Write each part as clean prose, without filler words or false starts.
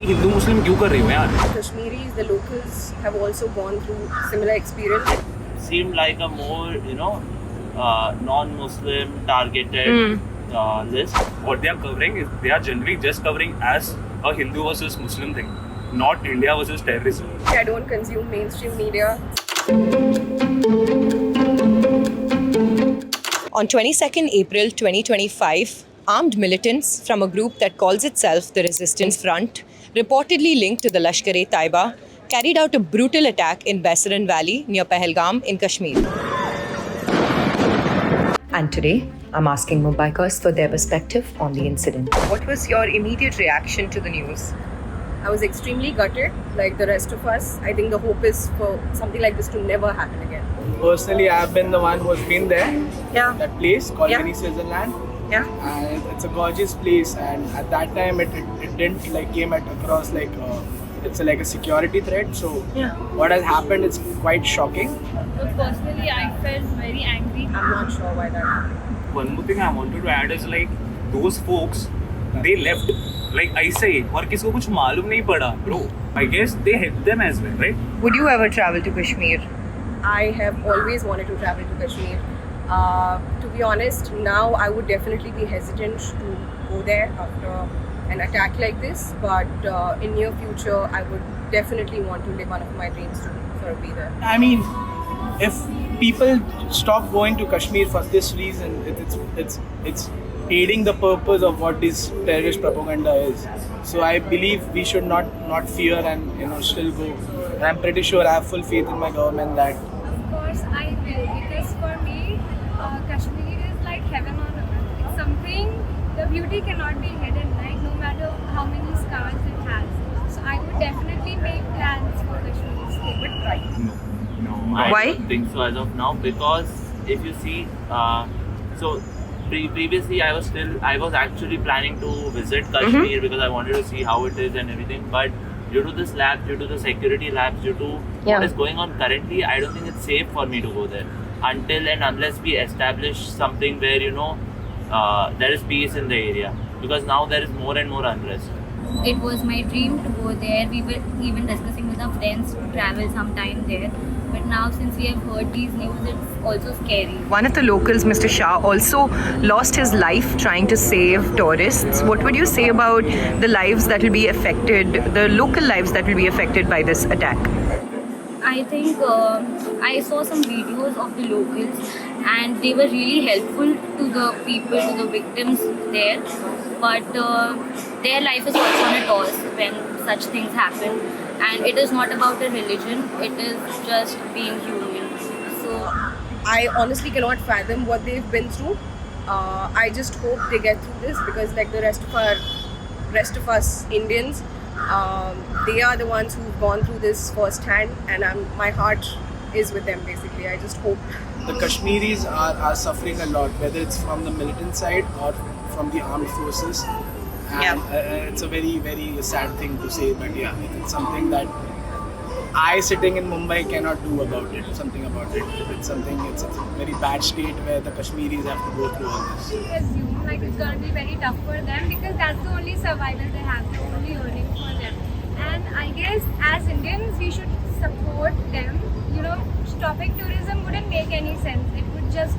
हिंदू मुस्लिम क्यों कर रही हो यार? Kashmiris, the locals, have also gone through similar experience. Seemed like a more, non-Muslim targeted list. What they are covering is they are generally just covering as a Hindu versus Muslim thing, not India versus terrorism. I don't consume mainstream media. On 22nd April 2025, armed militants from a group that calls itself the Resistance Front, reportedly linked to the Lashkar-e-Taiba, carried out a brutal attack in Baisaran Valley near Pahalgam in Kashmir. And today, I'm asking Mumbaikars for their perspective on the incident. What was your immediate reaction to the news? I was extremely gutted, like the rest of us. I think the hope is for something like this to never happen again. Personally, I've been the one who's been there. Yeah. That place called Yeah. Mini Switzerland. Yeah. And it's a gorgeous place. And at that time, it didn't like came across like it's like a security threat. So Yeah. what has happened is quite shocking. So personally, I felt very angry. I'm not sure why that happened. One more thing I wanted to add is like those folks, they left like ऐसे ही और किसी को कुछ मालूम नहीं पड़ा, bro. I guess they helped them as well, right? Would you ever travel to Kashmir? I have always wanted to travel to Kashmir. To be honest, now I would definitely be hesitant to go there after an attack like this. But in near future, I would definitely want to live one of my dreams to sort of be there. I mean, if people stop going to Kashmir for this reason, it's aiding the purpose of what this terrorist propaganda is. So I believe we should not fear and still go. And I'm pretty sure I have full faith in my government that Of course, I will, because for me, Kashmir is like heaven on earth. It's something, the beauty cannot be hidden, right? No matter how many scars it has. So I would definitely make plans for Kashmir stay. But right. No, I Why? don't think so as of now, because if you see, previously I was actually planning to visit Kashmir because I wanted to see how it is and everything, but due to this lab, due to the security labs, due to what is going on currently, I don't think it's safe for me to go there until and unless we establish something where there is peace in the area, because now there is more and more unrest. It was my dream to go there. We were even discussing with our friends to travel sometime there. But now, since we have heard these news, it's also scary. One of the locals, Mr. Shah, also lost his life trying to save tourists. What would you say about the lives that will be affected, the local lives that will be affected by this attack? I think I saw some videos of the locals and they were really helpful to the people, to the victims there. But their life is also on a toss when such things happen. And it is not about a religion, it is just being human. So I honestly cannot fathom what they've been through. I just hope they get through this, because like the rest of us Indians, they are the ones who've gone through this firsthand, and my heart is with them basically. I just hope. the Kashmiris are suffering a lot, whether it's from the militant side or from the armed forces. And it's a very, very sad thing to say, but yeah, it's something that I, sitting in Mumbai, cannot do about it. Something about it. It's a very bad state where the Kashmiris have to go through all this. assume like it's gonna be very tough for them because that's the only survival they have, the only earning for them. And I guess as Indians we should support them. Stopping tourism wouldn't make any sense. It would just,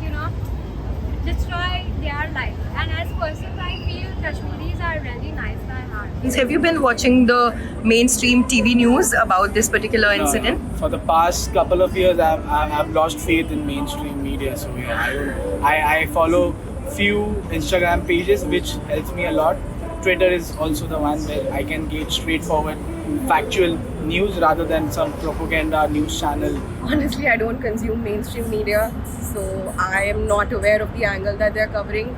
destroy their life. And as persons, I feel Kashmiris are really nice by heart. Have you been watching the mainstream TV news about this particular incident? For the past couple of years, I've lost faith in mainstream media. So yeah, I follow few Instagram pages which helps me a lot. Twitter is also the one where I can get straightforward, factual news rather than some propaganda news channel. Honestly, I don't consume mainstream media, so I am not aware of the angle that they're covering.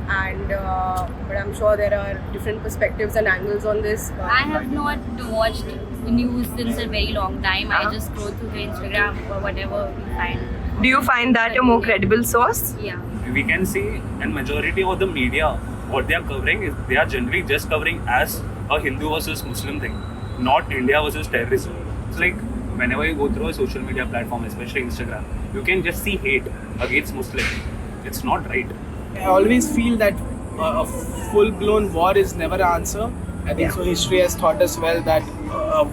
And but I'm sure there are different perspectives and angles on this. I have not watched news since a very long time. I just scroll through the Instagram or whatever we find. Do you find that a more credible source? Yeah. We can see, and majority of the media, what they are covering is they are generally just covering as a Hindu versus Muslim thing, not India versus terrorism. It's like whenever you go through a social media platform, especially Instagram, you can just see hate against Muslims. It's not right. I always feel that a full-blown war is never an answer, I think so. History has taught us well that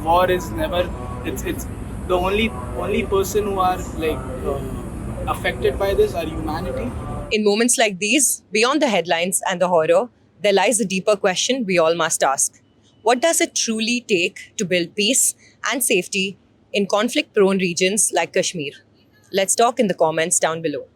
war is never. It's the only person who are like affected by this are humanity. In moments like these, beyond the headlines and the horror, there lies a deeper question we all must ask. What does it truly take to build peace and safety in conflict-prone regions like Kashmir? Let's talk in the comments down below.